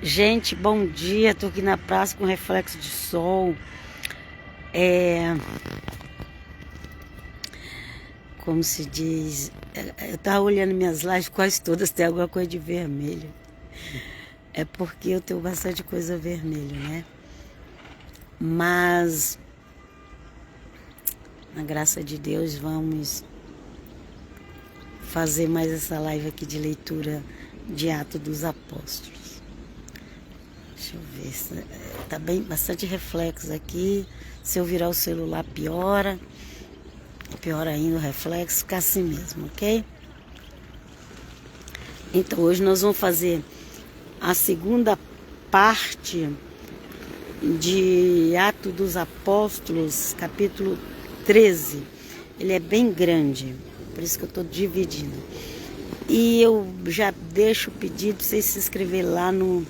Gente, bom dia. Tô aqui na praça com reflexo de sol. Como se diz, eu tava olhando minhas lives, quase todas tem alguma coisa de vermelho. É porque eu tenho bastante coisa vermelha, né? Mas, na graça de Deus, vamos fazer mais essa live aqui de leitura de Atos dos Apóstolos. Deixa eu ver, tá bem, bastante reflexo aqui. Se eu virar o celular, piora. Pior ainda o reflexo, fica assim mesmo, ok? Então, hoje nós vamos fazer a segunda parte de Atos dos Apóstolos, capítulo 13. Ele é bem grande, por isso que eu estou dividindo. E eu já deixo o pedido para vocês se inscreverem lá no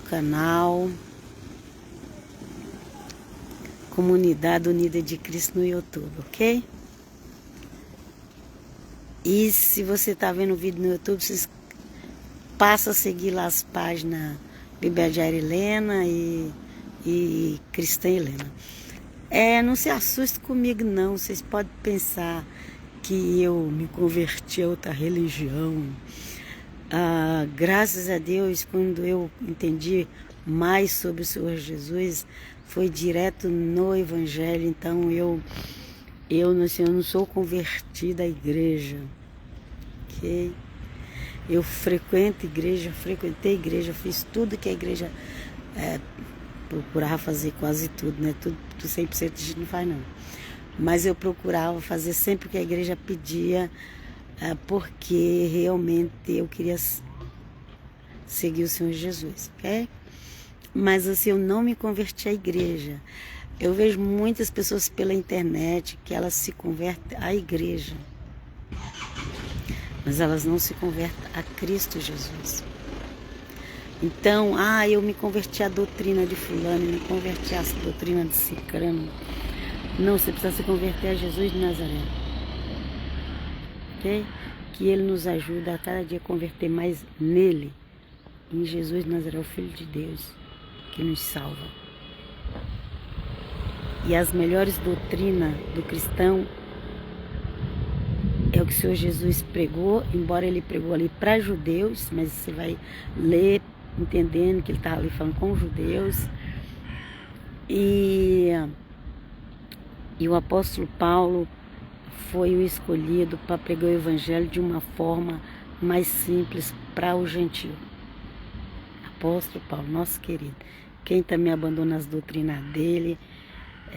canal Comunidade Unida de Cristo no YouTube, ok? E se você está vendo o vídeo no YouTube, você passa a seguir lá as páginas Bíblia Diária Helena e Cristã Helena. Não se assuste comigo não, vocês podem pensar que eu me converti a outra religião. Graças a Deus, quando eu entendi mais sobre o Senhor Jesus, foi direto no Evangelho. Então eu não sou convertida à igreja, ok? Eu frequentei igreja, fiz tudo que a igreja procurava fazer, quase tudo, né? Tudo 100% a gente não faz não. Mas eu procurava fazer sempre o que a igreja pedia, porque realmente eu queria seguir o Senhor Jesus, ok? Mas assim, eu não me converti à igreja. Eu vejo muitas pessoas pela internet que elas se convertem à igreja, mas elas não se convertem a Cristo Jesus. Então, eu me converti à doutrina de fulano, me converti à doutrina de cicrano. Não, você precisa se converter a Jesus de Nazaré, ok? Que Ele nos ajuda a cada dia converter mais nele, em Jesus de Nazaré, o Filho de Deus, que nos salva. E as melhores doutrinas do cristão é o que o Senhor Jesus pregou, embora Ele pregou ali para judeus, mas você vai ler entendendo que Ele estava ali falando com judeus. E o apóstolo Paulo foi o escolhido para pregar o evangelho de uma forma mais simples para o gentio. Apóstolo Paulo, nosso querido. Quem também abandona as doutrinas dele,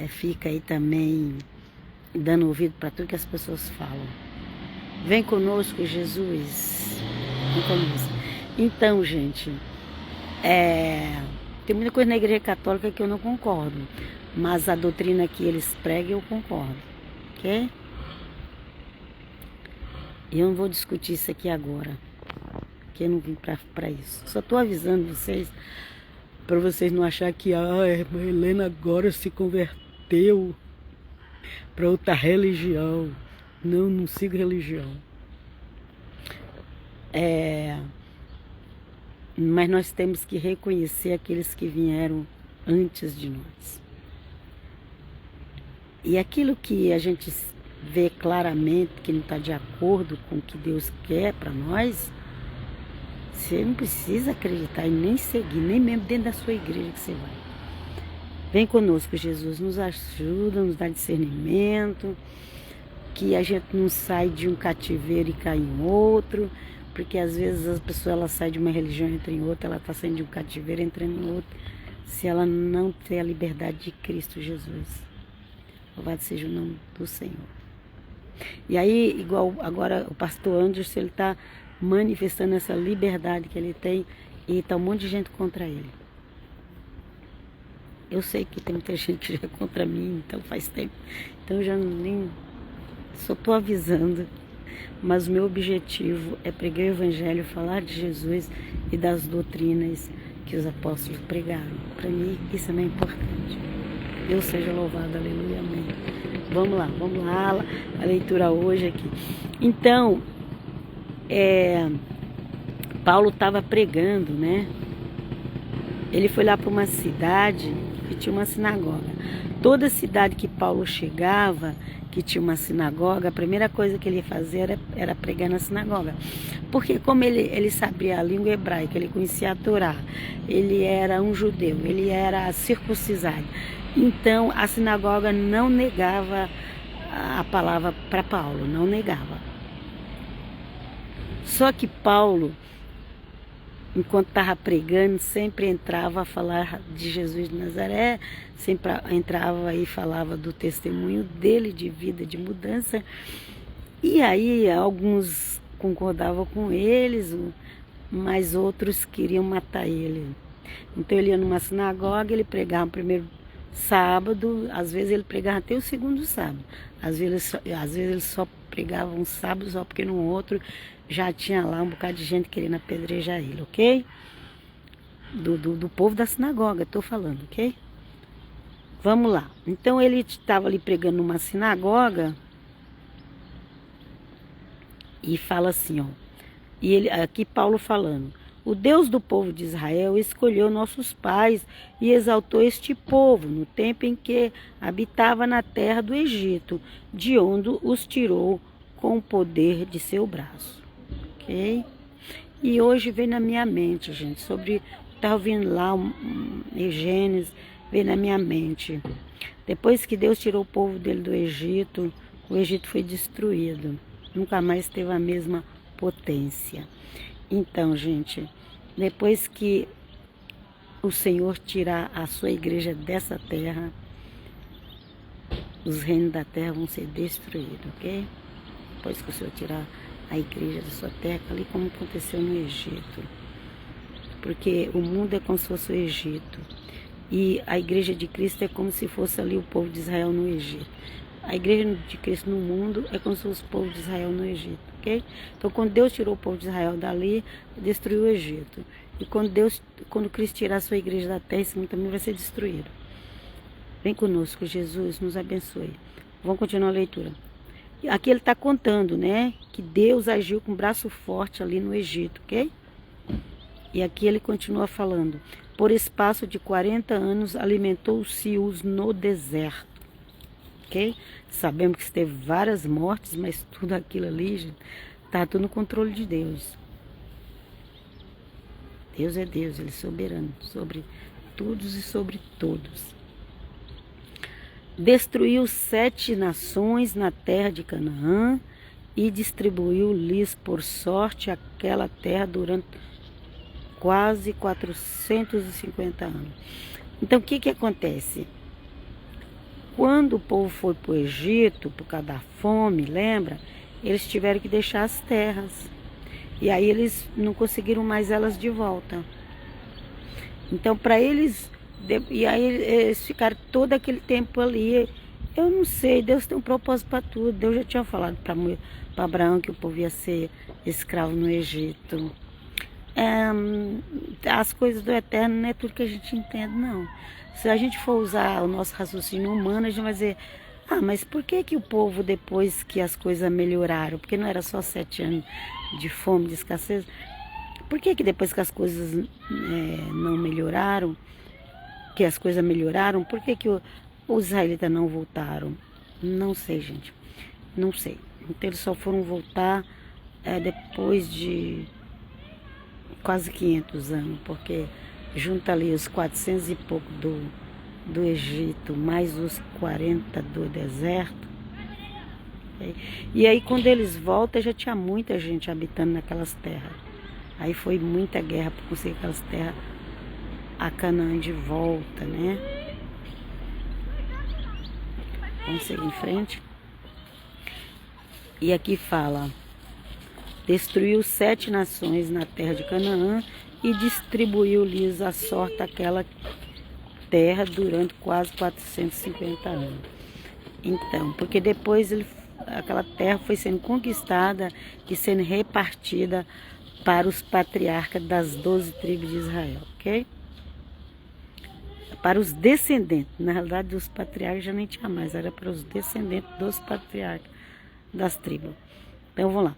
fica aí também dando ouvido para tudo que as pessoas falam. Vem conosco, Jesus. Vem conosco. Então, gente, tem muita coisa na igreja católica que eu não concordo, mas a doutrina que eles pregam eu concordo, ok? E eu não vou discutir isso aqui agora, porque eu não vim para isso. Só estou avisando vocês, para vocês não acharem que a irmã Helena agora se converteu para outra religião. Não sigo religião. Mas nós temos que reconhecer aqueles que vieram antes de nós. E aquilo que a gente vê claramente que não está de acordo com o que Deus quer para nós, você não precisa acreditar e nem seguir, nem mesmo dentro da sua igreja que você vai. Vem conosco, Jesus, nos ajuda, nos dá discernimento, que a gente não sai de um cativeiro e cai em outro, porque às vezes a pessoa ela sai de uma religião e entra em outra, ela está saindo de um cativeiro e entrando em outro, se ela não ter a liberdade de Cristo Jesus. Louvado seja o nome do Senhor. E aí, igual agora o pastor Anderson, ele está manifestando essa liberdade que ele tem e está um monte de gente contra ele. Eu sei que tem muita gente que já é contra mim, então faz tempo. Então eu já nem... Só estou avisando. Mas o meu objetivo é pregar o evangelho, falar de Jesus e das doutrinas que os apóstolos pregaram. Para mim, isso é importante. Deus seja louvado, aleluia, amém. Vamos lá, a leitura hoje aqui. Então, Paulo estava pregando, né? ele foi lá para uma cidade que tinha uma sinagoga. Toda cidade que Paulo chegava, que tinha uma sinagoga, a primeira coisa que ele fazia era pregar na sinagoga. Porque como ele sabia a língua hebraica, ele conhecia a Torá, ele era um judeu, ele era circuncisado. Então a sinagoga não negava a palavra para Paulo, não negava. Só que Paulo, enquanto estava pregando, sempre entrava a falar de Jesus de Nazaré, sempre entrava e falava do testemunho dele de vida, de mudança. E aí alguns concordavam com eles, mas outros queriam matar ele. Então ele ia numa sinagoga, ele pregava o primeiro sábado, às vezes ele pregava até o segundo sábado. Às vezes ele só pregava um sábado, só porque no outro já tinha lá um bocado de gente querendo apedrejar ele, ok? Do povo da sinagoga, estou falando, ok? Vamos lá. Então ele estava ali pregando numa sinagoga e fala assim, ó. E ele, aqui Paulo falando: o Deus do povo de Israel escolheu nossos pais e exaltou este povo no tempo em que habitava na terra do Egito, de onde os tirou com o poder de seu braço. Ok? E hoje vem na minha mente, gente, sobre... Estava ouvindo lá em Gênesis, veio na minha mente. Depois que Deus tirou o povo dele do Egito, o Egito foi destruído. Nunca mais teve a mesma potência. Então, gente, depois que o Senhor tirar a sua igreja dessa terra, os reinos da terra vão ser destruídos, ok? Depois que o Senhor tirar a igreja da sua terra, ali como aconteceu no Egito. Porque o mundo é como se fosse o Egito. E a igreja de Cristo é como se fosse ali o povo de Israel no Egito. A igreja de Cristo no mundo é como se fosse o povo de Israel no Egito, ok? Então, quando Deus tirou o povo de Israel dali, destruiu o Egito. E quando Cristo tirar a sua igreja da terra, esse mundo também vai ser destruído. Vem conosco, Jesus, nos abençoe. Vamos continuar a leitura. Aqui ele está contando, né, que Deus agiu com um braço forte ali no Egito, ok? E aqui ele continua falando: por espaço de 40 anos alimentou-se-os no deserto. Ok? Sabemos que teve várias mortes, mas tudo aquilo ali está tudo no controle de Deus. Deus é Deus, Ele é soberano sobre todos e sobre todos. Destruiu 7 nações na terra de Canaã e distribuiu-lhes por sorte aquela terra durante quase 450 anos. Então, o que acontece? Quando o povo foi para o Egito, por causa da fome, lembra? Eles tiveram que deixar as terras. E aí eles não conseguiram mais elas de volta. Então, para eles... E aí eles ficaram todo aquele tempo ali. Eu não sei, Deus tem um propósito para tudo. Deus já tinha falado para Abraão que o povo ia ser escravo no Egito. As coisas do eterno não é tudo que a gente entende, não. Se a gente for usar o nosso raciocínio humano, a gente vai dizer: ah, mas por que o povo, depois que as coisas melhoraram, porque não era só 7 anos de fome, de escassez, por que depois que as coisas não melhoraram, que as coisas melhoraram, por que os israelitas não voltaram? Não sei, gente, não sei. Então eles só foram voltar depois de quase 500 anos, porque junta ali os 400 e pouco do Egito, mais os 40 do deserto. E aí quando eles voltam, já tinha muita gente habitando naquelas terras. Aí foi muita guerra para conseguir aquelas terras, a Canaã de volta, né? Vamos seguir em frente. E aqui fala: destruiu 7 nações na terra de Canaã e distribuiu-lhes a sorte aquela terra durante quase 450 anos. Então, porque depois aquela terra foi sendo conquistada e sendo repartida para os patriarcas das 12 tribos de Israel, ok? Para os descendentes, na realidade dos patriarcas já nem tinha mais, era para os descendentes dos patriarcas das tribos. Então vamos lá.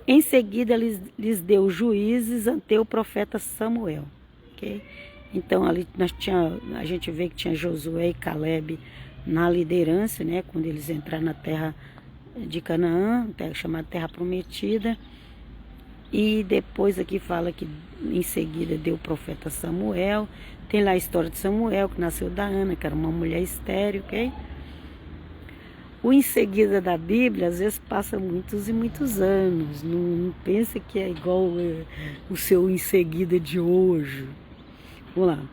Em seguida lhes deu juízes ante o profeta Samuel, ok? Então ali a gente vê que tinha Josué e Caleb na liderança, né? Quando eles entraram na terra de Canaã, chamada Terra Prometida. E depois aqui fala que em seguida deu o profeta Samuel. Tem lá a história de Samuel, que nasceu da Ana, que era uma mulher estéril, ok? O em seguida da Bíblia, às vezes passa muitos e muitos anos. Não pensa que é igual o seu em seguida de hoje. Vamos lá.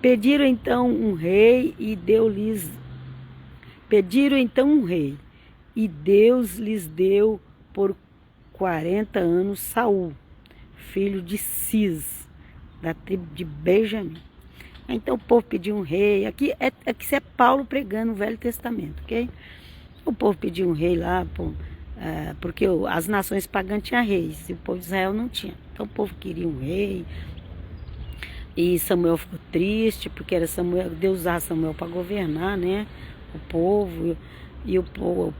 Pediram então um rei e Deus lhes deu por 40 anos Saul, filho de Cis, da tribo de Benjamim. Então o povo pediu um rei. Aqui isso é Paulo pregando o Velho Testamento, ok? O povo pediu um rei lá, porque as nações pagãs tinham reis e o povo de Israel não tinha. Então o povo queria um rei. E Samuel ficou triste, porque era Deus usava Samuel para governar, né? O povo. E o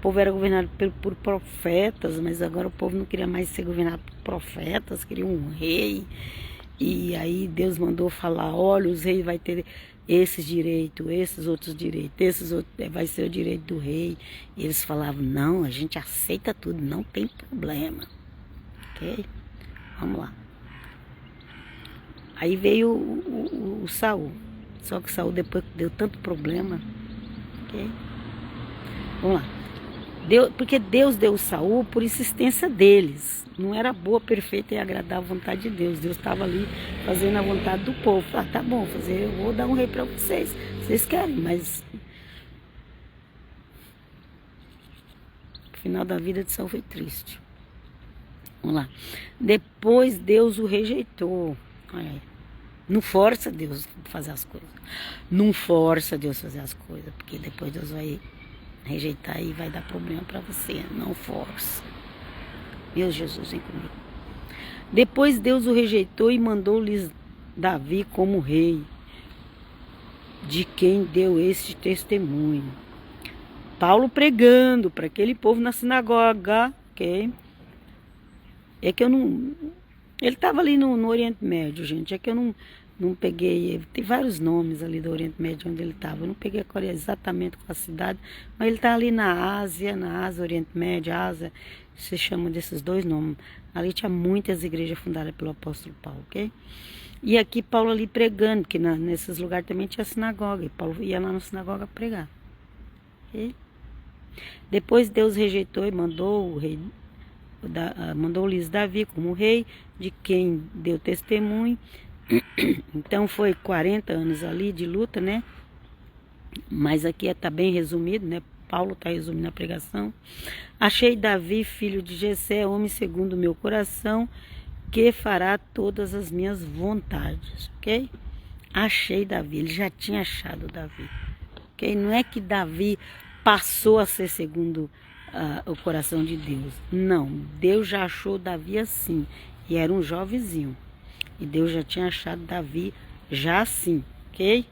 povo era governado por profetas, mas agora o povo não queria mais ser governado por profetas, queria um rei. E aí Deus mandou falar, olha, os reis vai ter esses direitos, esses outros direitos, vai ser o direito do rei. E eles falavam, não, a gente aceita tudo, não tem problema. Ok? Vamos lá. Aí veio o Saul. Só que Saul depois deu tanto problema. Ok? Vamos lá. Porque Deus deu o Saul por insistência deles. Não era boa, perfeita e agradar a vontade de Deus. Deus estava ali fazendo a vontade do povo. Ah, tá bom, eu vou dar um rei para vocês. Vocês querem, mas o final da vida de Saul foi triste. Vamos lá. Depois Deus o rejeitou. Olha aí. Não força Deus a fazer as coisas. Não força Deus a fazer as coisas, porque depois Deus vai rejeitar e vai dar problema para você. Não força. Meu Jesus, vem comigo. Depois Deus o rejeitou e mandou-lhes Davi como rei, de quem deu este testemunho. Paulo pregando para aquele povo na sinagoga, ok? É que eu não... Ele estava ali no Oriente Médio, gente. É que eu não peguei... Tem vários nomes ali do Oriente Médio onde ele estava. Eu não peguei exatamente qual a cidade, mas ele está ali na Ásia, Oriente Médio, Ásia. Se chama desses dois nomes. Ali tinha muitas igrejas fundadas pelo apóstolo Paulo, ok? E aqui Paulo ali pregando, porque nesses lugares também tinha sinagoga. E Paulo ia lá na sinagoga pregar. Ok? Depois Deus rejeitou e mandou-lhes Davi como rei, de quem deu testemunho. Então foi 40 anos ali de luta, né? Mas aqui está bem resumido, né? Paulo está resumindo a pregação. Achei Davi, filho de Jessé, homem segundo o meu coração, que fará todas as minhas vontades, ok? Achei Davi, ele já tinha achado Davi, ok? Não é que Davi passou a ser segundo o coração de Deus. Não, Deus já achou Davi assim. E era um jovenzinho. E Deus já tinha achado Davi já assim, ok?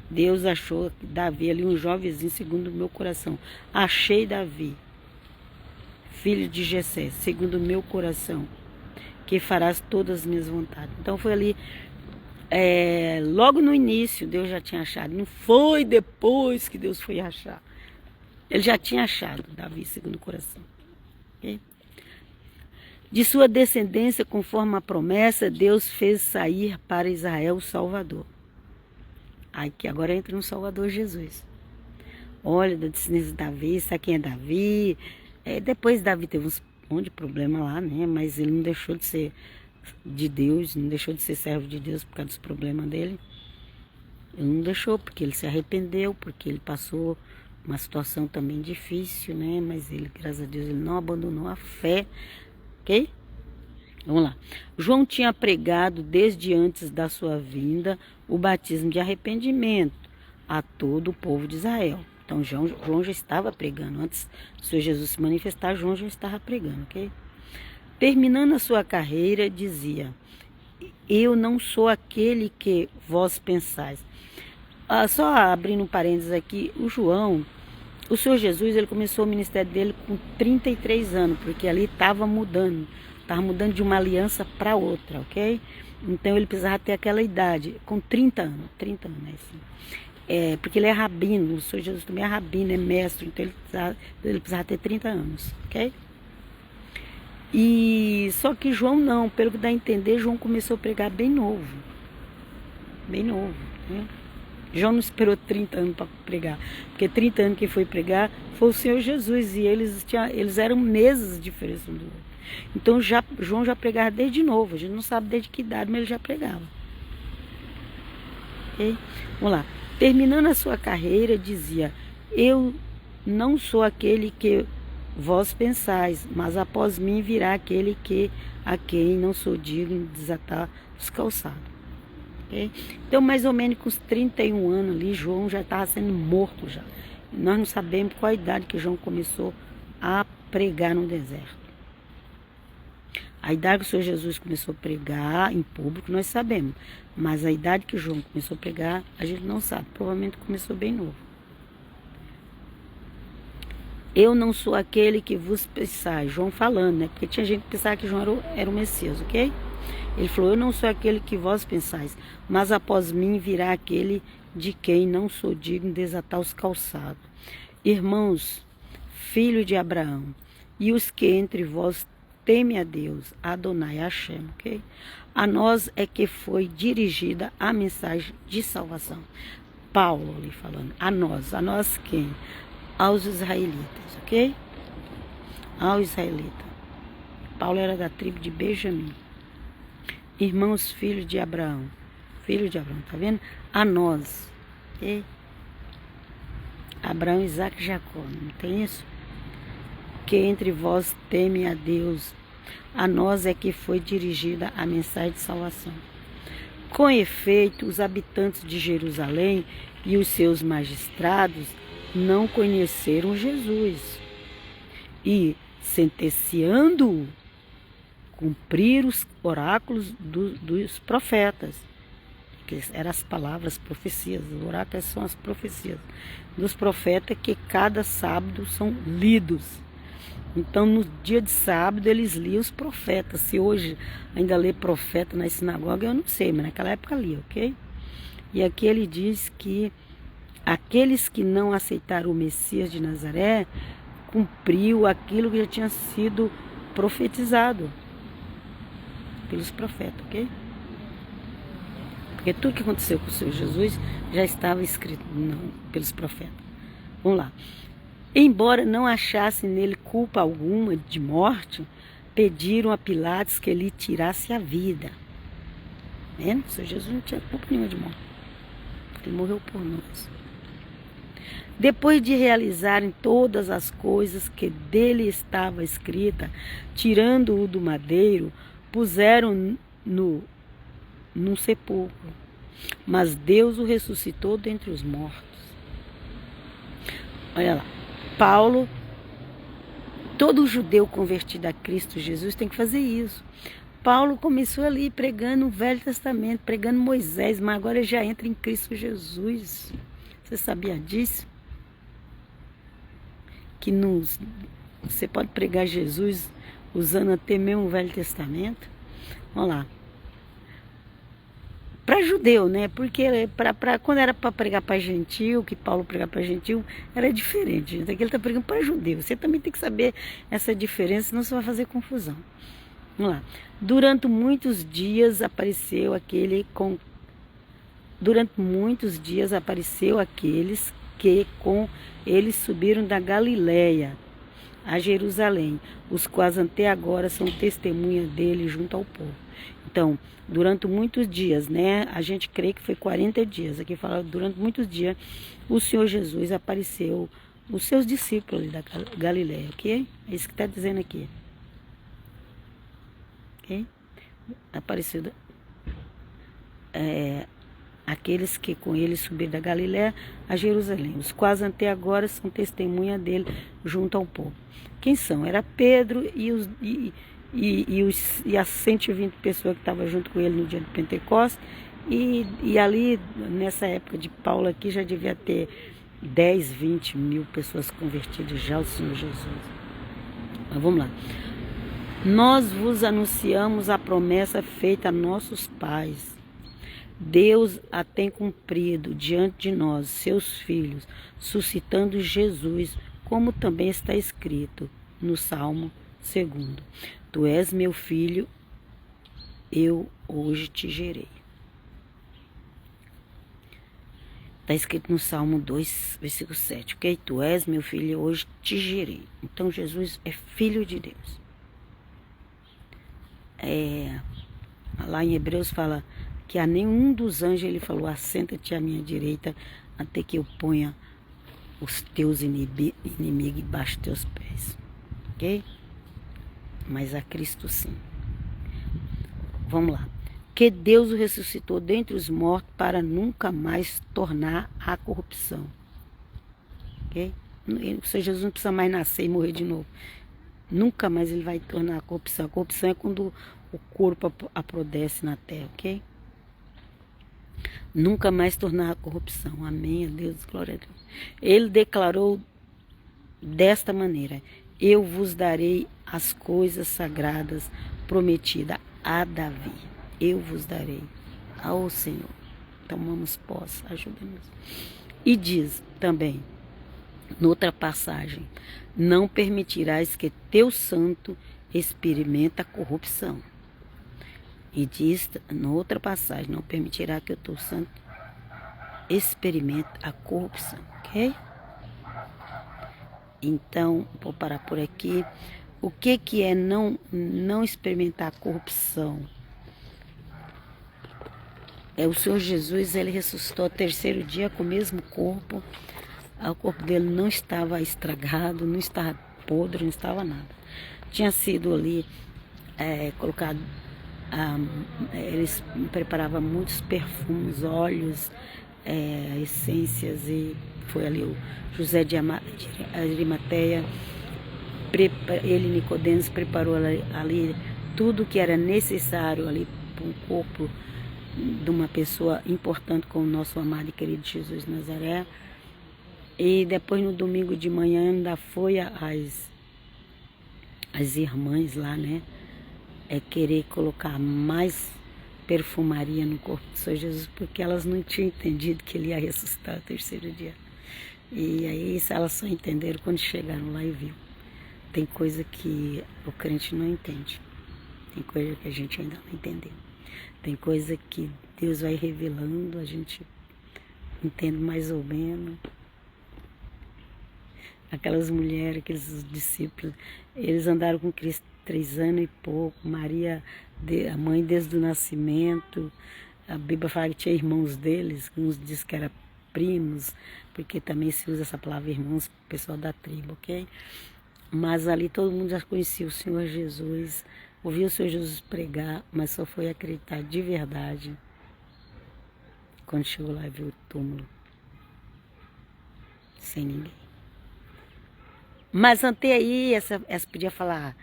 Deus achou Davi ali um jovenzinho segundo o meu coração. Achei Davi, filho de Jessé, segundo o meu coração, que farás todas as minhas vontades. Então foi ali, logo no início Deus já tinha achado. Não foi depois que Deus foi achar. Ele já tinha achado Davi segundo o coração. Okay? De sua descendência, conforme a promessa, Deus fez sair para Israel o Salvador. Aqui agora entra no Salvador Jesus. Olha, da descendência de Davi, sabe quem é Davi? Depois Davi teve um monte de problema lá, né? Mas ele não deixou de ser de Deus, não deixou de ser servo de Deus por causa dos problemas dele. Ele não deixou, porque ele se arrependeu, porque ele passou uma situação também difícil, né? Mas ele, graças a Deus, ele não abandonou a fé, ok? Vamos lá. João tinha pregado desde antes da sua vinda o batismo de arrependimento a todo o povo de Israel. Então João já estava pregando. Antes do Senhor Jesus se manifestar, João já estava pregando, ok? Terminando a sua carreira, dizia: eu não sou aquele que vós pensais. Só abrindo um parênteses aqui, o Senhor Jesus, ele começou o ministério dele com 33 anos, porque ali estava mudando. Estava mudando de uma aliança para outra, ok? Então ele precisava ter aquela idade, com 30 anos. 30 anos, assim. Porque ele é rabino, o Senhor Jesus também é rabino, é mestre, então ele precisava ter 30 anos, ok? E só que João não, pelo que dá a entender, João começou a pregar bem novo. Bem novo, né? João não esperou 30 anos para pregar, porque 30 anos quem foi pregar foi o Senhor Jesus, e eles eram meses de diferença um do outro. Então João já pregava desde novo, a gente não sabe desde que idade, mas ele já pregava. Okay? Vamos lá. Terminando a sua carreira, dizia: eu não sou aquele que vós pensais, mas após mim virá aquele a quem não sou digno de desatar os calçados. Okay? Então, mais ou menos com os 31 anos ali, João já estava sendo morto já. Nós não sabemos qual a idade que João começou a pregar no deserto. A idade que o Senhor Jesus começou a pregar em público, nós sabemos. Mas a idade que João começou a pregar, a gente não sabe. Provavelmente começou bem novo. Eu não sou aquele que vos pensais. João falando, né? Porque tinha gente que pensava que João era o Messias, ok? Ele falou: eu não sou aquele que vós pensais, mas após mim virá aquele de quem não sou digno de desatar os calçados. Irmãos, filho de Abraão, e os que entre vós temem a Deus, Adonai Hashem, ok? A nós é que foi dirigida a mensagem de salvação. Paulo ali falando, a nós quem? Aos israelitas, ok? Aos israelitas. Paulo era da tribo de Benjamim. Irmãos, filhos de Abraão, tá vendo? A nós, ok? Abraão, Isaac e Jacó, não tem isso? Que entre vós temem a Deus, a nós é que foi dirigida a mensagem de salvação. Com efeito, os habitantes de Jerusalém e os seus magistrados não conheceram Jesus e, sentenciando-o, cumprir os oráculos dos profetas, que eram as palavras, profecias. Os oráculos são as profecias dos profetas que cada sábado são lidos. Então, no dia de sábado, eles liam os profetas. Se hoje ainda lê profeta na sinagoga, eu não sei, mas naquela época lia, ok? E aqui ele diz que aqueles que não aceitaram o Messias de Nazaré cumpriu aquilo que já tinha sido profetizado pelos profetas, ok? Porque tudo que aconteceu com o Senhor Jesus já estava escrito pelos profetas. Vamos lá. Embora não achassem nele culpa alguma de morte, pediram a Pilatos que ele tirasse a vida. O Senhor Jesus não tinha culpa nenhuma de morte. Ele morreu por nós. Depois de realizarem todas as coisas que dele estava escrita, tirando-o do madeiro, puseram num sepulcro. Mas Deus o ressuscitou dentre os mortos. Olha lá. Paulo, todo judeu convertido a Cristo Jesus tem que fazer isso. Paulo começou ali pregando o Velho Testamento, pregando Moisés, mas agora ele já entra em Cristo Jesus. Você sabia disso? Que você pode pregar Jesus usando até mesmo o Velho Testamento? Vamos lá. Para judeu, né? Porque quando era para pregar para gentil, que Paulo pregava para gentil, era diferente. Aqui ele está pregando para judeu. Você também tem que saber essa diferença, senão você vai fazer confusão. Vamos lá. Durante muitos dias apareceu aqueles que com eles subiram da Galileia a Jerusalém, os quais até agora são testemunha dele junto ao povo. Então, durante muitos dias, né? A gente crê que foi 40 dias. Aqui fala, durante muitos dias, o Senhor Jesus apareceu os seus discípulos da Galileia, ok? É isso que está dizendo aqui. Ok? Apareceu aqueles que com ele subiram da Galileia a Jerusalém, os quais até agora são testemunha dele junto ao povo. Quem são? Era Pedro e as 120 pessoas que estavam junto com ele no dia de Pentecostes, e ali, nessa época de Paulo aqui, já devia ter 10, 20 mil pessoas convertidas já ao Senhor Jesus. Mas vamos lá. Nós vos anunciamos a promessa feita a nossos pais. Deus a tem cumprido diante de nós, seus filhos, suscitando Jesus, como também está escrito no Salmo 2. Tu és meu filho, eu hoje te gerei. Está escrito no Salmo 2, versículo 7, ok? Tu és meu filho, eu hoje te gerei. Então Jesus é filho de Deus. Lá em Hebreus fala que a nenhum dos anjos ele falou, assenta-te à minha direita até que eu ponha os teus inimigos debaixo dos teus pés, ok? Mas a Cristo sim. Vamos lá. Que Deus o ressuscitou dentre os mortos para nunca mais tornar a corrupção, ok? O Senhor Jesus não precisa mais nascer e morrer de novo. Nunca mais ele vai tornar a corrupção. A corrupção é quando o corpo apodrece na terra, ok? Nunca mais tornar a corrupção. Amém, a Deus, glória a Deus. Ele declarou desta maneira: eu vos darei as coisas sagradas prometidas a Davi. Eu vos darei ao Senhor. Tomamos posse, ajuda-nos. E diz também, noutra passagem, não permitirás que teu santo experimente a corrupção. E diz, noutra passagem, não permitirá que o teu santo experimente a corrupção, ok? Então, vou parar por aqui. O que é não experimentar a corrupção? O Senhor Jesus, ele ressuscitou ao terceiro dia com o mesmo corpo. O corpo dele não estava estragado, não estava podre, não estava nada. Tinha sido ali colocado, eles preparavam muitos perfumes, óleos, essências, e foi ali o José de Arimateia, ele, Nicodemos, preparou ali tudo que era necessário ali para um corpo de uma pessoa importante como o nosso amado e querido Jesus de Nazaré. E depois no domingo de manhã ainda foi as irmãs lá, né? Querer colocar mais perfumaria no corpo do Senhor Jesus, porque elas não tinham entendido que ele ia ressuscitar no terceiro dia. E aí elas só entenderam quando chegaram lá e viu. Tem coisa que o crente não entende. Tem coisa que a gente ainda não entendeu. Tem coisa que Deus vai revelando, a gente entende mais ou menos. Aquelas mulheres, aqueles discípulos, eles andaram com Cristo 3 anos e pouco. Maria, a mãe desde o nascimento. A Bíblia fala que tinha irmãos deles, uns diz que eram primos, porque também se usa essa palavra irmãos, pessoal da tribo, ok? Mas ali todo mundo já conhecia o Senhor Jesus, ouvia o Senhor Jesus pregar, mas só foi acreditar de verdade quando chegou lá e viu o túmulo sem ninguém. Mas até aí, essa podia falar,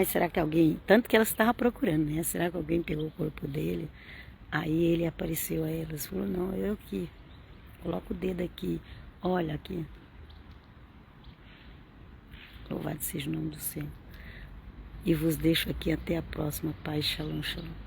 será que alguém... Tanto que elas estavam procurando, né? Será que alguém pegou o corpo dele? Aí ele apareceu a elas, falou, não, eu aqui, coloca o dedo aqui, olha aqui. Louvado seja o nome do Senhor. E vos deixo aqui até a próxima. Paz, shalom, shalom.